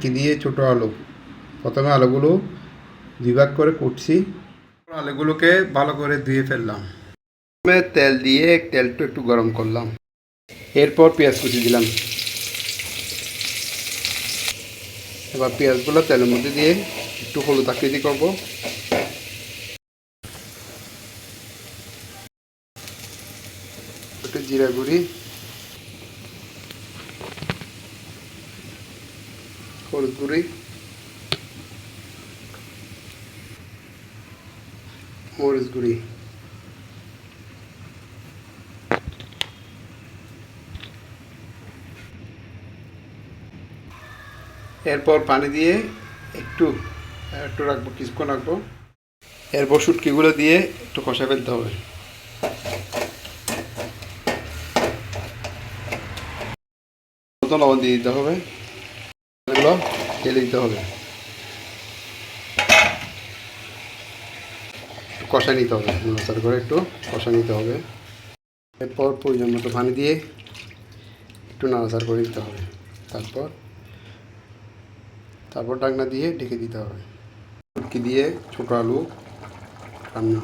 শুটকি দিয়ে ছোটো আলু। প্রথমে আলুগুলো দুই ভাগ করে কুটছি, আলুগুলোকে ভালো করে ধুয়ে ফেললাম। প্রথমে তেল দিয়ে তেলটা একটু গরম করলাম, এরপর পেঁয়াজ কুচি দিলাম। এবার পেঁয়াজগুলো তেলের মধ্যে দিয়ে একটু হলুদ আকৃতি করবো, একটু জিরা গুঁড়ি, হলুদ গুঁড়ি, মরিচ গুঁড়ি, এরপর পানি দিয়ে একটু একটু রাখবো, কিছুক্ষণ রাখবো। এরপর শুটকিগুলো দিয়ে একটু কষা ফেলতে হবে। মতো লবণ দিয়ে দিতে হবে, এগুলো ঢেলে দিতে হবে, কষা নিতে হবে, নাড়াচাড়া করে একটু কষা নিতে হবে। এরপর প্রয়োজন মতো পানি দিয়ে একটু নাড়াচাড়া করে দিতে হবে। তারপর ঢাকনা দিয়ে ঢেকে দিতে হবে। শুটকি দিয়ে ছোটো আলু রান্না।